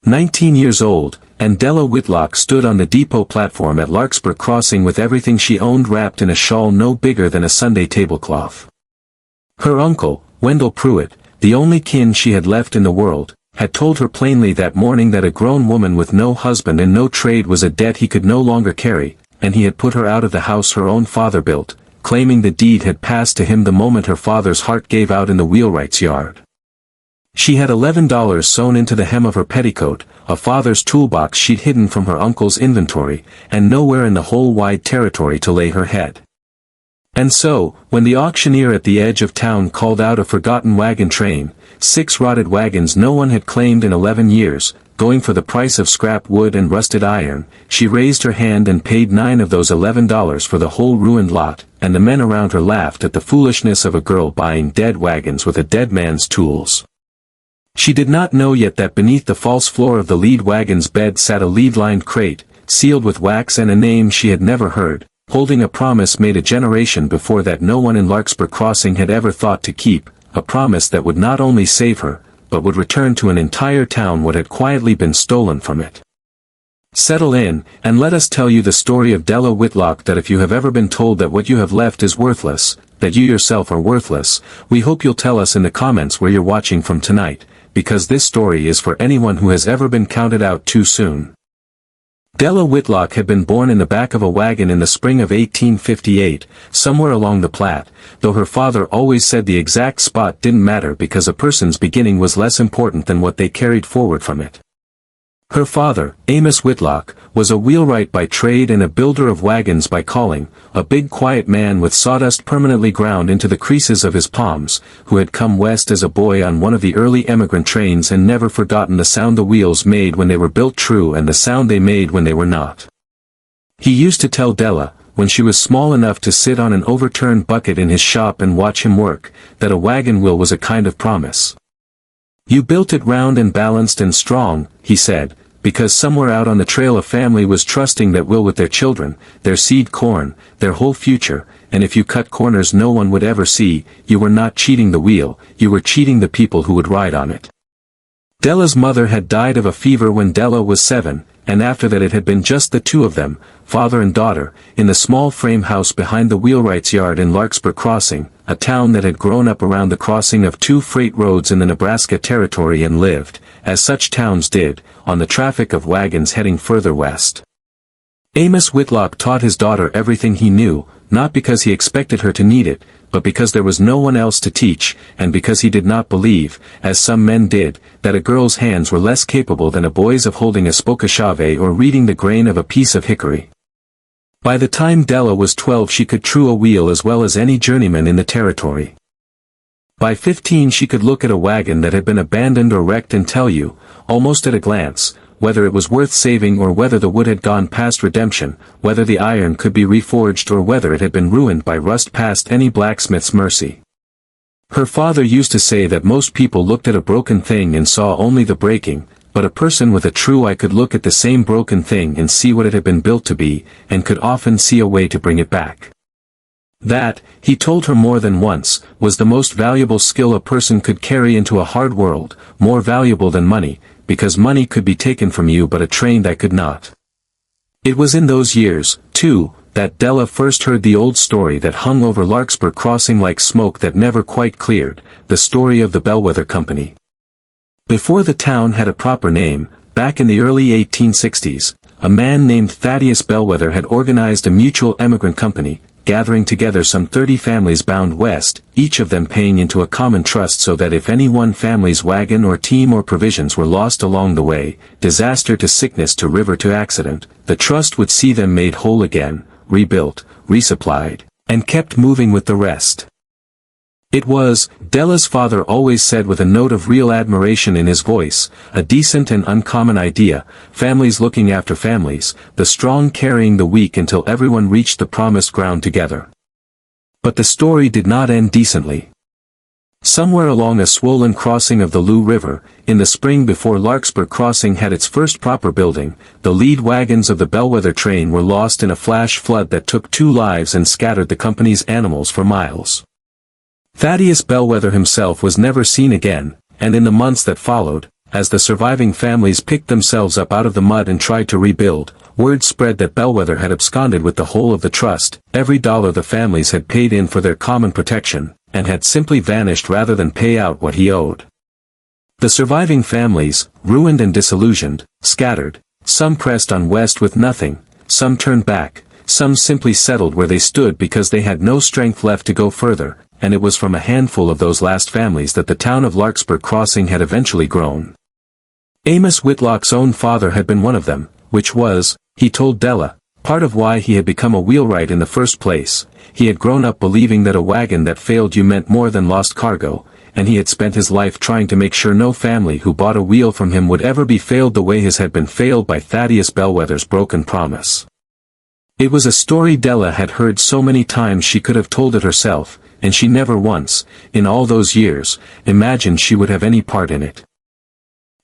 19 years old, and Della Whitlock stood on the depot platform at Larkspur Crossing with everything she owned wrapped in a shawl no bigger than a Sunday tablecloth. Her uncle, Wendell Pruitt, the only kin she had left in the world, had told her plainly that morning that a grown woman with no husband and no trade was a debt he could no longer carry, and he had put her out of the house her own father built, claiming the deed had passed to him the moment her father's heart gave out in the wheelwright's yard. She had $11 sewn into the hem of her petticoat, a father's toolbox she'd hidden from her uncle's inventory, and nowhere in the whole wide territory to lay her head. And so, when the auctioneer at the edge of town called out a forgotten wagon train, 6 rotted wagons no one had claimed in 11 years, going for the price of scrap wood and rusted iron, she raised her hand and paid 9 of those $11 for the whole ruined lot, and the men around her laughed at the foolishness of a girl buying dead wagons with a dead man's tools. She did not know yet that beneath the false floor of the lead wagon's bed sat a lead-lined crate, sealed with wax and a name she had never heard, holding a promise made a generation before that no one in Larkspur Crossing had ever thought to keep, a promise that would not only save her, but would return to an entire town what had quietly been stolen from it. Settle in, and let us tell you the story of Della Whitlock. That if you have ever been told that what you have left is worthless, that you yourself are worthless, we hope you'll tell us in the comments where you're watching from tonight, because this story is for anyone who has ever been counted out too soon. Della Whitlock had been born in the back of a wagon in the spring of 1858, somewhere along the Platte, though her father always said the exact spot didn't matter because a person's beginning was less important than what they carried forward from it. Her father, Amos Whitlock, was a wheelwright by trade and a builder of wagons by calling, a big quiet man with sawdust permanently ground into the creases of his palms, who had come west as a boy on one of the early emigrant trains and never forgotten the sound the wheels made when they were built true and the sound they made when they were not. He used to tell Della, when she was small enough to sit on an overturned bucket in his shop and watch him work, that a wagon wheel was a kind of promise. You built it round and balanced and strong, he said, because somewhere out on the trail a family was trusting that will with their children, their seed corn, their whole future, and if you cut corners no one would ever see, you were not cheating the wheel, you were cheating the people who would ride on it. Della's mother had died of a fever when Della was 7, and after that it had been just the two of them, father and daughter, in the small frame house behind the wheelwright's yard in Larkspur Crossing, a town that had grown up around the crossing of 2 freight roads in the Nebraska Territory and lived, as such towns did, on the traffic of wagons heading further west. Amos Whitlock taught his daughter everything he knew, not because he expected her to need it, but because there was no one else to teach, and because he did not believe, as some men did, that a girl's hands were less capable than a boy's of holding a spokeshave or reading the grain of a piece of hickory. By the time Della was 12 she could true a wheel as well as any journeyman in the territory. By 15 she could look at a wagon that had been abandoned or wrecked and tell you, almost at a glance, whether it was worth saving or whether the wood had gone past redemption, whether the iron could be reforged or whether it had been ruined by rust past any blacksmith's mercy. Her father used to say that most people looked at a broken thing and saw only the breaking, but a person with a true eye could look at the same broken thing and see what it had been built to be, and could often see a way to bring it back. That, he told her more than once, was the most valuable skill a person could carry into a hard world, more valuable than money, because money could be taken from you but a trained eye could not. It was in those years, too, that Della first heard the old story that hung over Larkspur Crossing like smoke that never quite cleared, the story of the Bellwether Company. Before the town had a proper name, back in the early 1860s, a man named Thaddeus Bellwether had organized a mutual emigrant company, gathering together some 30 families bound west, each of them paying into a common trust so that if any one family's wagon or team or provisions were lost along the way, disaster to sickness to river to accident, the trust would see them made whole again, rebuilt, resupplied, and kept moving with the rest. It was, Della's father always said with a note of real admiration in his voice, a decent and uncommon idea, families looking after families, the strong carrying the weak until everyone reached the promised ground together. But the story did not end decently. Somewhere along a swollen crossing of the Loup River, in the spring before Larkspur Crossing had its first proper building, the lead wagons of the Bellwether train were lost in a flash flood that took 2 lives and scattered the company's animals for miles. Thaddeus Bellwether himself was never seen again, and in the months that followed, as the surviving families picked themselves up out of the mud and tried to rebuild, word spread that Bellwether had absconded with the whole of the trust, every dollar the families had paid in for their common protection, and had simply vanished rather than pay out what he owed. The surviving families, ruined and disillusioned, scattered, some pressed on west with nothing, some turned back, some simply settled where they stood because they had no strength left to go further, and it was from a handful of those last families that the town of Larkspur Crossing had eventually grown. Amos Whitlock's own father had been one of them, which was, he told Della, part of why he had become a wheelwright in the first place. He had grown up believing that a wagon that failed you meant more than lost cargo, and he had spent his life trying to make sure no family who bought a wheel from him would ever be failed the way his had been failed by Thaddeus Bellwether's broken promise. It was a story Della had heard so many times she could have told it herself, and she never once, in all those years, imagined she would have any part in it.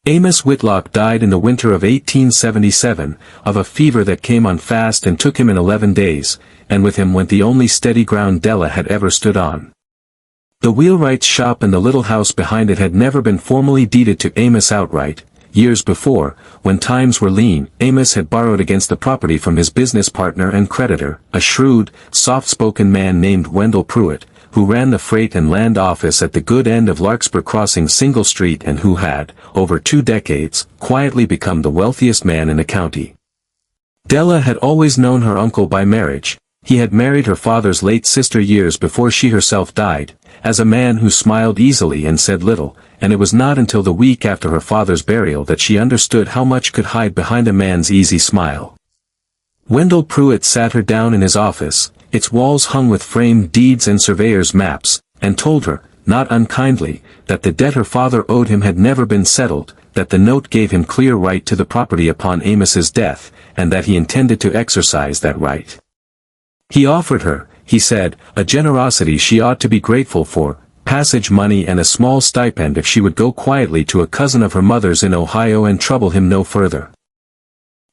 Amos Whitlock died in the winter of 1877, of a fever that came on fast and took him in 11 days, and with him went the only steady ground Della had ever stood on. The wheelwright's shop and the little house behind it had never been formally deeded to Amos outright. Years before, when times were lean, Amos had borrowed against the property from his business partner and creditor, a shrewd, soft-spoken man named Wendell Pruitt, who ran the freight and land office at the good end of Larkspur Crossing Single Street and who had, over 2 decades, quietly become the wealthiest man in the county. Della had always known her uncle by marriage. He had married her father's late sister years before she herself died, as a man who smiled easily and said little, and it was not until the week after her father's burial that she understood how much could hide behind a man's easy smile. Wendell Pruitt sat her down in his office, its walls hung with framed deeds and surveyor's maps, and told her, not unkindly, that the debt her father owed him had never been settled, that the note gave him clear right to the property upon Amos's death, and that he intended to exercise that right. He offered her, he said, a generosity she ought to be grateful for, passage money and a small stipend if she would go quietly to a cousin of her mother's in Ohio and trouble him no further.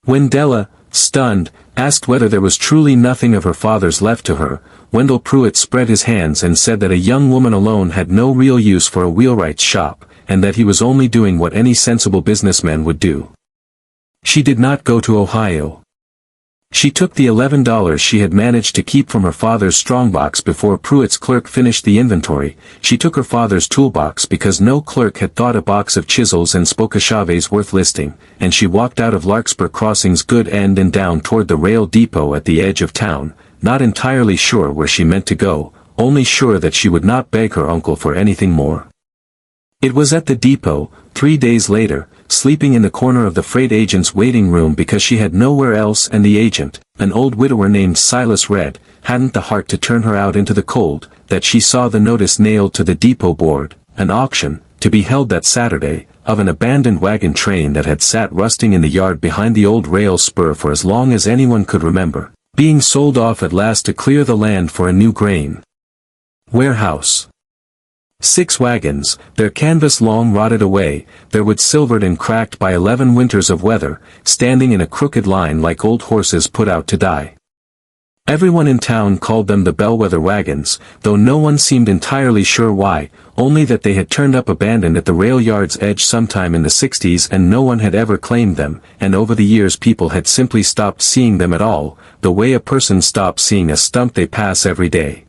When Della, stunned, asked whether there was truly nothing of her father's left to her, Wendell Pruitt spread his hands and said that a young woman alone had no real use for a wheelwright's shop, and that he was only doing what any sensible businessman would do. She did not go to Ohio. She took the $11 she had managed to keep from her father's strongbox before Pruitt's clerk finished the inventory. She took her father's toolbox because no clerk had thought a box of chisels and spokeshaves worth listing, and she walked out of Larkspur Crossing's good end and down toward the rail depot at the edge of town, not entirely sure where she meant to go, only sure that she would not beg her uncle for anything more. It was at the depot, 3 days later, sleeping in the corner of the freight agent's waiting room because she had nowhere else, and the agent, an old widower named Silas Red, hadn't the heart to turn her out into the cold, that she saw the notice nailed to the depot board, an auction, to be held that Saturday, of an abandoned wagon train that had sat rusting in the yard behind the old rail spur for as long as anyone could remember, being sold off at last to clear the land for a new grain warehouse. 6 wagons, their canvas long rotted away, their wood silvered and cracked by 11 winters of weather, standing in a crooked line like old horses put out to die. Everyone in town called them the Bellwether wagons, though no one seemed entirely sure why, only that they had turned up abandoned at the rail yard's edge sometime in the 60s and no one had ever claimed them, and over the years people had simply stopped seeing them at all, the way a person stops seeing a stump they pass every day.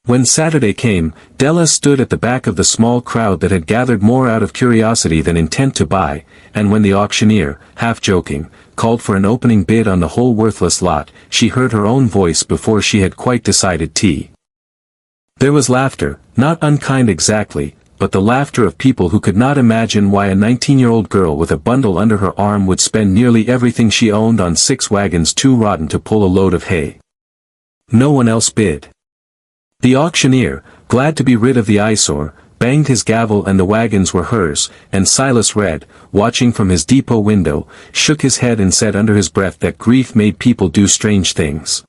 When Saturday came, Della stood at the back of the small crowd that had gathered more out of curiosity than intent to buy, and when the auctioneer, half joking, called for an opening bid on the whole worthless lot, she heard her own voice before she had quite decided T. There was laughter, not unkind exactly, but the laughter of people who could not imagine why a 19-year-old girl with a bundle under her arm would spend nearly everything she owned on 6 wagons too rotten to pull a load of hay. No one else bid. The auctioneer, glad to be rid of the eyesore, banged his gavel and the wagons were hers, and Silas Red, watching from his depot window, shook his head and said under his breath that grief made people do strange things.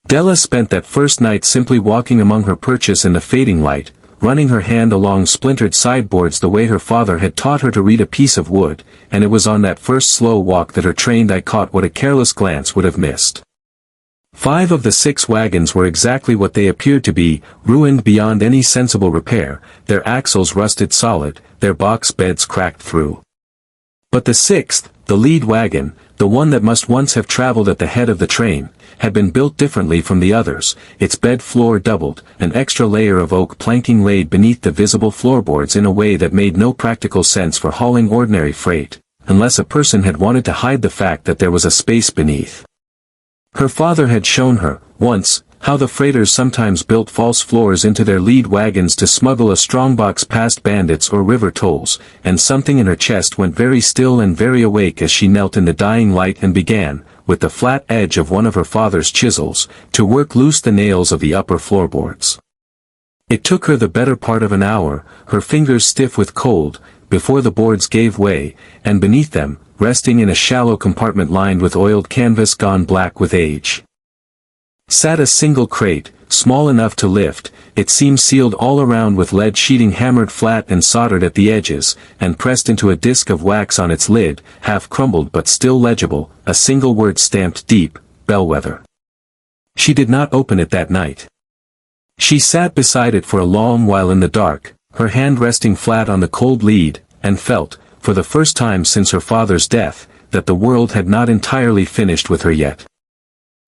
Della spent that first night simply walking among her purchase in the fading light, running her hand along splintered sideboards the way her father had taught her to read a piece of wood, and it was on that first slow walk that her trained eye caught what a careless glance would have missed. 5 of the 6 wagons were exactly what they appeared to be, ruined beyond any sensible repair, their axles rusted solid, their box beds cracked through. But the sixth, the lead wagon, the one that must once have traveled at the head of the train, had been built differently from the others, its bed floor doubled, an extra layer of oak planking laid beneath the visible floorboards in a way that made no practical sense for hauling ordinary freight, unless a person had wanted to hide the fact that there was a space beneath. Her father had shown her, once, how the freighters sometimes built false floors into their lead wagons to smuggle a strongbox past bandits or river tolls, and something in her chest went very still and very awake as she knelt in the dying light and began, with the flat edge of one of her father's chisels, to work loose the nails of the upper floorboards. It took her the better part of an hour, her fingers stiff with cold, before the boards gave way, and beneath them, resting in a shallow compartment lined with oiled canvas gone black with age, sat a single crate, small enough to lift. It seemed sealed all around with lead sheeting hammered flat and soldered at the edges, and pressed into a disc of wax on its lid, half crumbled but still legible, a single word stamped deep, Bellwether. She did not open it that night. She sat beside it for a long while in the dark, her hand resting flat on the cold lead, and felt, for the first time since her father's death, that the world had not entirely finished with her yet.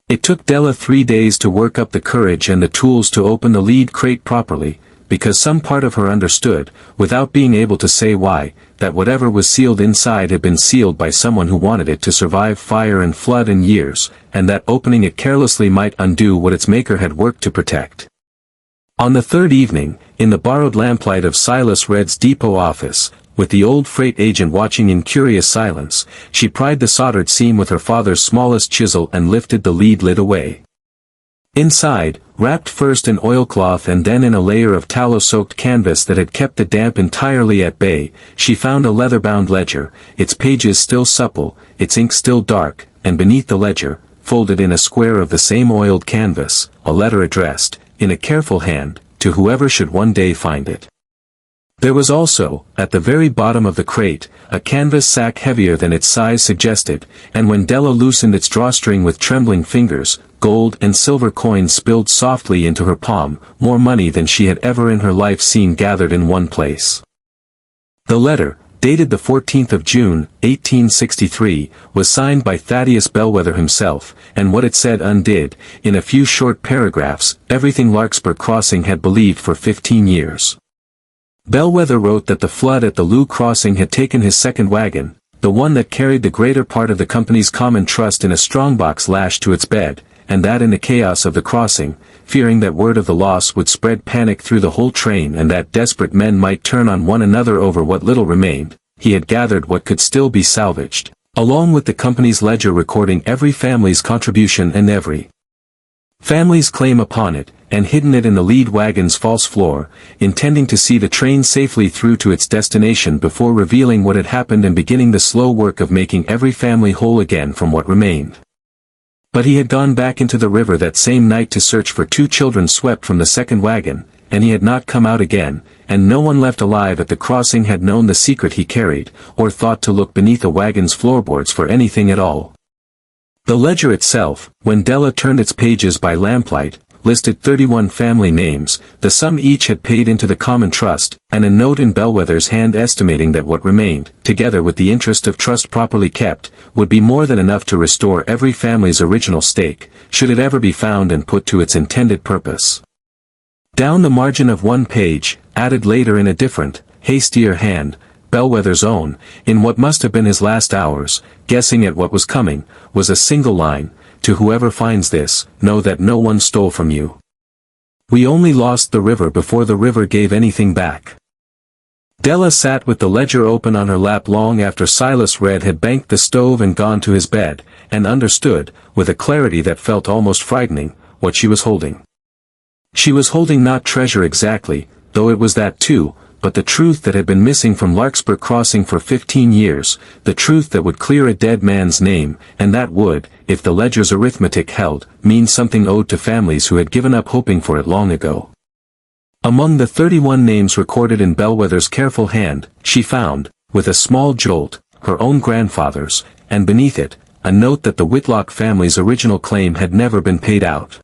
It took Della 3 days to work up the courage and the tools to open the lead crate properly, because some part of her understood, without being able to say why, that whatever was sealed inside had been sealed by someone who wanted it to survive fire and flood and years, and that opening it carelessly might undo what its maker had worked to protect. On the third evening, in the borrowed lamplight of Silas Red's depot office, with the old freight agent watching in curious silence, she pried the soldered seam with her father's smallest chisel and lifted the lead lid away. Inside, wrapped first in oilcloth and then in a layer of tallow-soaked canvas that had kept the damp entirely at bay, she found a leather-bound ledger, its pages still supple, its ink still dark, and beneath the ledger, folded in a square of the same oiled canvas, a letter addressed, in a careful hand, to whoever should one day find it. There was also, at the very bottom of the crate, a canvas sack heavier than its size suggested, and when Della loosened its drawstring with trembling fingers, gold and silver coins spilled softly into her palm, more money than she had ever in her life seen gathered in one place. The letter, dated the 14th of June, 1863, was signed by Thaddeus Bellwether himself, and what it said undid, in a few short paragraphs, everything Larkspur Crossing had believed for 15 years. Bellwether wrote that the flood at the Loo Crossing had taken his second wagon, the one that carried the greater part of the company's common trust in a strongbox lashed to its bed, and that in the chaos of the crossing, fearing that word of the loss would spread panic through the whole train and that desperate men might turn on one another over what little remained, he had gathered what could still be salvaged, along with the company's ledger recording every family's contribution and every family's claim upon it, and hidden it in the lead wagon's false floor, intending to see the train safely through to its destination before revealing what had happened and beginning the slow work of making every family whole again from what remained. But he had gone back into the river that same night to search for 2 children swept from the second wagon, and he had not come out again, and no one left alive at the crossing had known the secret he carried, or thought to look beneath a wagon's floorboards for anything at all. The ledger itself, when Della turned its pages by lamplight, listed 31 family names, the sum each had paid into the common trust, and a note in Bellwether's hand estimating that what remained, together with the interest of trust properly kept, would be more than enough to restore every family's original stake, should it ever be found and put to its intended purpose. Down the margin of one page, added later in a different, hastier hand, Bellwether's own, in what must have been his last hours, guessing at what was coming, was a single line, "To whoever finds this, know that no one stole from you. We only lost the river before the river gave anything back." Della sat with the ledger open on her lap long after Silas Red had banked the stove and gone to his bed, and understood, with a clarity that felt almost frightening, what she was holding. She was holding not treasure exactly, though it was that too, but the truth that had been missing from Larkspur Crossing for 15 years, the truth that would clear a dead man's name, and that would, if the ledger's arithmetic held, mean something owed to families who had given up hoping for it long ago. Among the 31 names recorded in Bellwether's careful hand, she found, with a small jolt, her own grandfather's, and beneath it, a note that the Whitlock family's original claim had never been paid out.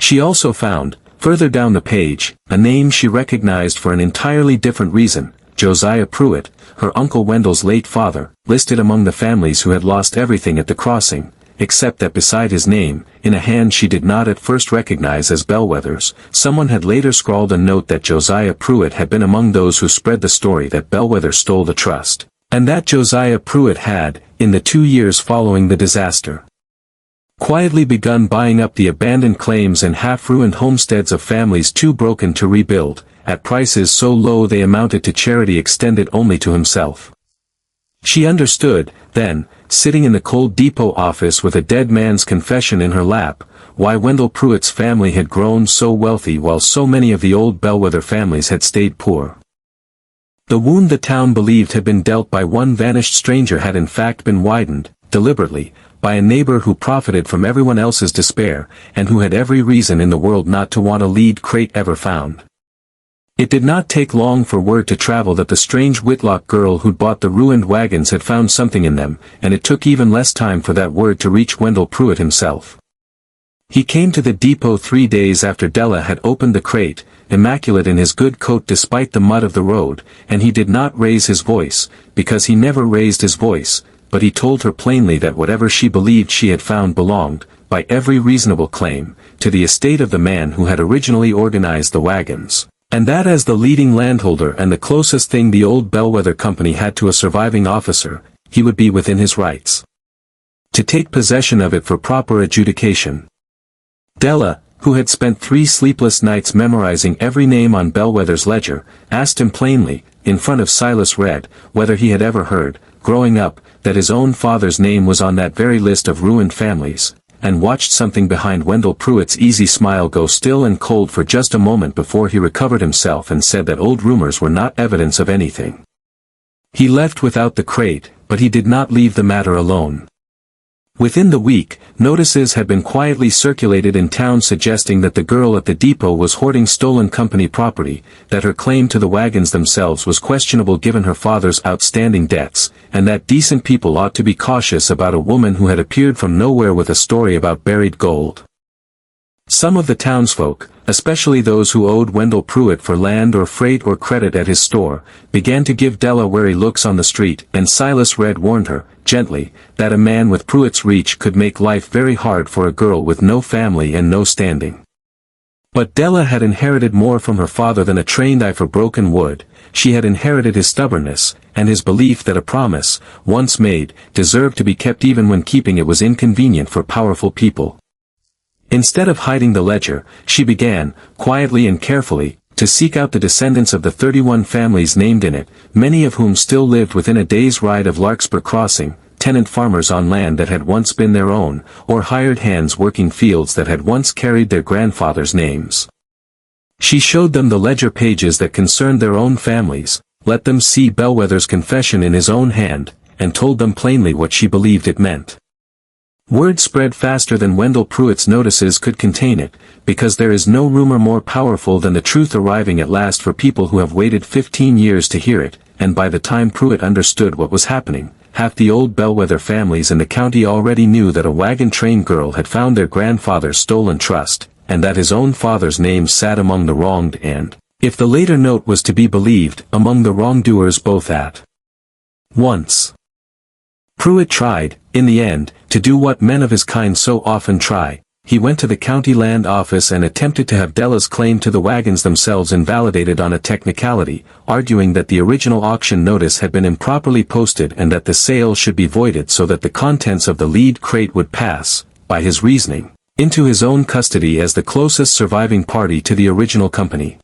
She also found, further down the page, a name she recognized for an entirely different reason, Josiah Pruitt, her Uncle Wendell's late father, listed among the families who had lost everything at the crossing, except that beside his name, in a hand she did not at first recognize as Bellwether's, someone had later scrawled a note that Josiah Pruitt had been among those who spread the story that Bellwether stole the trust, and that Josiah Pruitt had, in the 2 years following the disaster, quietly begun buying up the abandoned claims and half-ruined homesteads of families too broken to rebuild, at prices so low they amounted to charity extended only to himself. She understood, then, sitting in the cold depot office with a dead man's confession in her lap, why Wendell Pruitt's family had grown so wealthy while so many of the old Bellwether families had stayed poor. The wound the town believed had been dealt by one vanished stranger had in fact been widened, deliberately, by a neighbor who profited from everyone else's despair, and who had every reason in the world not to want a lead crate ever found. It did not take long for word to travel that the strange Whitlock girl who'd bought the ruined wagons had found something in them, and it took even less time for that word to reach Wendell Pruitt himself. He came to the depot 3 days after Della had opened the crate, immaculate in his good coat despite the mud of the road, and he did not raise his voice, because he never raised his voice, but he told her plainly that whatever she believed she had found belonged, by every reasonable claim, to the estate of the man who had originally organized the wagons, and that as the leading landholder and the closest thing the old Bellwether company had to a surviving officer, he would be within his rights to take possession of it for proper adjudication. Della, who had spent 3 sleepless nights memorizing every name on Bellwether's ledger, asked him plainly, in front of Silas Red, whether he had ever heard, growing up, that his own father's name was on that very list of ruined families, and watched something behind Wendell Pruitt's easy smile go still and cold for just a moment before he recovered himself and said that old rumors were not evidence of anything. He left without the crate, but he did not leave the matter alone. Within the week, notices had been quietly circulated in town suggesting that the girl at the depot was hoarding stolen company property, that her claim to the wagons themselves was questionable given her father's outstanding debts, and that decent people ought to be cautious about a woman who had appeared from nowhere with a story about buried gold. Some of the townsfolk, especially those who owed Wendell Pruitt for land or freight or credit at his store, began to give Della wary looks on the street, and Silas Red warned her, gently, that a man with Pruitt's reach could make life very hard for a girl with no family and no standing. But Della had inherited more from her father than a trained eye for broken wood. She had inherited his stubbornness, and his belief that a promise, once made, deserved to be kept even when keeping it was inconvenient for powerful people. Instead of hiding the ledger, she began, quietly and carefully, to seek out the descendants of the 31 families named in it, many of whom still lived within a day's ride of Larkspur Crossing, tenant farmers on land that had once been their own, or hired hands working fields that had once carried their grandfathers' names. She showed them the ledger pages that concerned their own families, let them see Bellwether's confession in his own hand, and told them plainly what she believed it meant. Word spread faster than Wendell Pruitt's notices could contain it, because there is no rumor more powerful than the truth arriving at last for people who have waited 15 years to hear it, and by the time Pruitt understood what was happening, half the old Bellwether families in the county already knew that a wagon train girl had found their grandfather's stolen trust, and that his own father's name sat among the wronged and, if the later note was to be believed, among the wrongdoers both at once. Pruitt tried, in the end, to do what men of his kind so often try. He went to the county land office and attempted to have Della's claim to the wagons themselves invalidated on a technicality, arguing that the original auction notice had been improperly posted and that the sale should be voided so that the contents of the lead crate would pass, by his reasoning, into his own custody as the closest surviving party to the original company.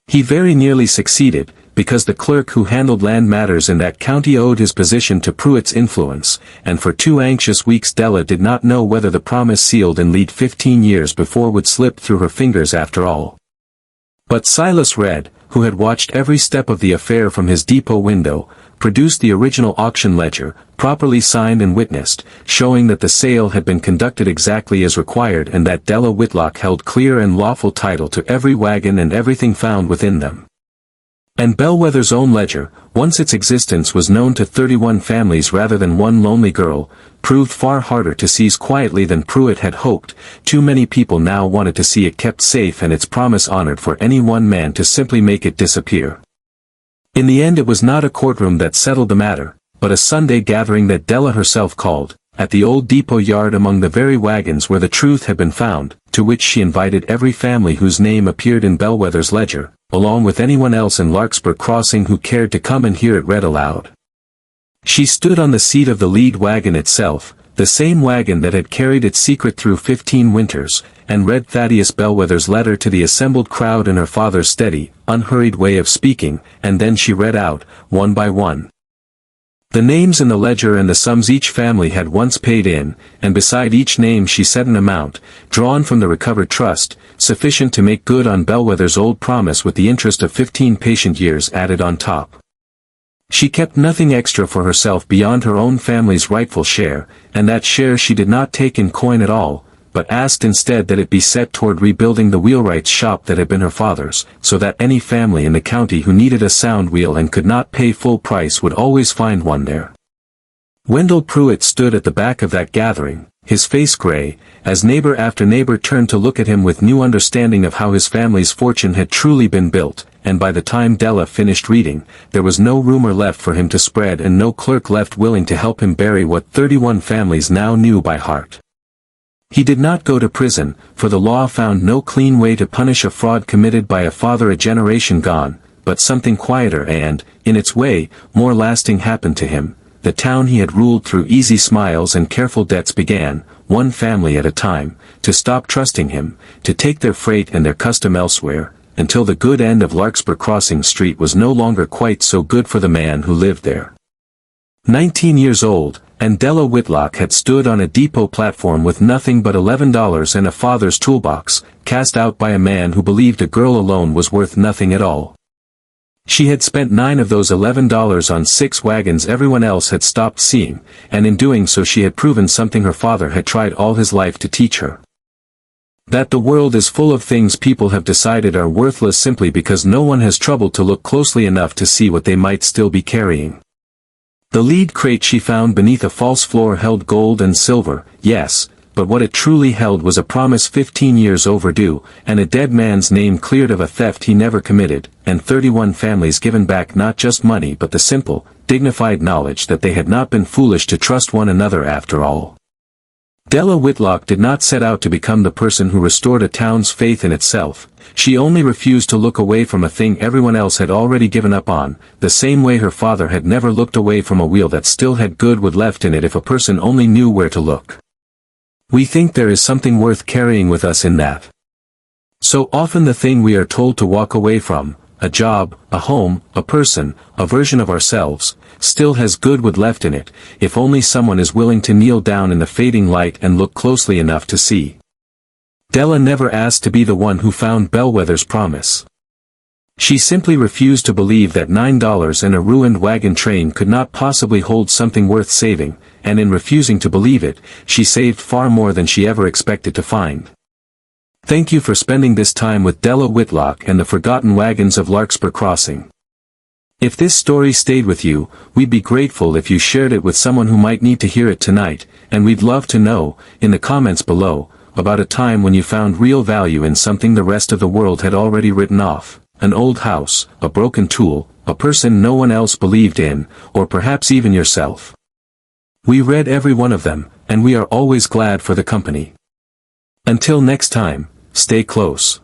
He very nearly succeeded, because the clerk who handled land matters in that county owed his position to Pruitt's influence, and for 2 anxious weeks Della did not know whether the promise sealed in lead 15 years before would slip through her fingers after all. But Silas Red, who had watched every step of the affair from his depot window, produced the original auction ledger, properly signed and witnessed, showing that the sale had been conducted exactly as required and that Della Whitlock held clear and lawful title to every wagon and everything found within them. And Bellwether's own ledger, once its existence was known to 31 families rather than one lonely girl, proved far harder to seize quietly than Pruitt had hoped. Too many people now wanted to see it kept safe and its promise honored for any one man to simply make it disappear. In the end it was not a courtroom that settled the matter, but a Sunday gathering that Della herself called, at the old depot yard among the very wagons where the truth had been found, to which she invited every family whose name appeared in Bellwether's ledger, along with anyone else in Larkspur Crossing who cared to come and hear it read aloud. She stood on the seat of the lead wagon itself, the same wagon that had carried its secret through 15 winters, and read Thaddeus Bellwether's letter to the assembled crowd in her father's steady, unhurried way of speaking, and then she read out, one by one, the names in the ledger and the sums each family had once paid in, and beside each name she set an amount, drawn from the recovered trust, sufficient to make good on Bellwether's old promise with the interest of 15 patient years added on top. She kept nothing extra for herself beyond her own family's rightful share, and that share she did not take in coin at all, but asked instead that it be set toward rebuilding the wheelwright's shop that had been her father's, so that any family in the county who needed a sound wheel and could not pay full price would always find one there. Wendell Pruitt stood at the back of that gathering, his face gray, as neighbor after neighbor turned to look at him with new understanding of how his family's fortune had truly been built, and by the time Della finished reading, there was no rumor left for him to spread and no clerk left willing to help him bury what 31 families now knew by heart. He did not go to prison, for the law found no clean way to punish a fraud committed by a father a generation gone, but something quieter and, in its way, more lasting happened to him. The town he had ruled through easy smiles and careful debts began, one family at a time, to stop trusting him, to take their freight and their custom elsewhere, until the good end of Larkspur Crossing Street was no longer quite so good for the man who lived there. 19 years old, and Della Whitlock had stood on a depot platform with nothing but $11 and a father's toolbox, cast out by a man who believed a girl alone was worth nothing at all. She had spent 9 of those $11 on 6 wagons everyone else had stopped seeing, and in doing so she had proven something her father had tried all his life to teach her. That the world is full of things people have decided are worthless simply because no one has troubled to look closely enough to see what they might still be carrying. The lead crate she found beneath a false floor held gold and silver, yes, but what it truly held was a promise 15 years overdue, and a dead man's name cleared of a theft he never committed, and 31 families given back not just money but the simple, dignified knowledge that they had not been foolish to trust one another after all. Della Whitlock did not set out to become the person who restored a town's faith in itself. She only refused to look away from a thing everyone else had already given up on, the same way her father had never looked away from a wheel that still had good wood left in it if a person only knew where to look. We think there is something worth carrying with us in that. So often the thing we are told to walk away from, a job, a home, a person, a version of ourselves, still has good wood left in it, if only someone is willing to kneel down in the fading light and look closely enough to see. Della never asked to be the one who found Bellwether's promise. She simply refused to believe that $9 and a ruined wagon train could not possibly hold something worth saving, and in refusing to believe it, she saved far more than she ever expected to find. Thank you for spending this time with Della Whitlock and the Forgotten Wagons of Larkspur Crossing. If this story stayed with you, we'd be grateful if you shared it with someone who might need to hear it tonight, and we'd love to know, in the comments below, about a time when you found real value in something the rest of the world had already written off, an old house, a broken tool, a person no one else believed in, or perhaps even yourself. We read every one of them, and we are always glad for the company. Until next time, stay close.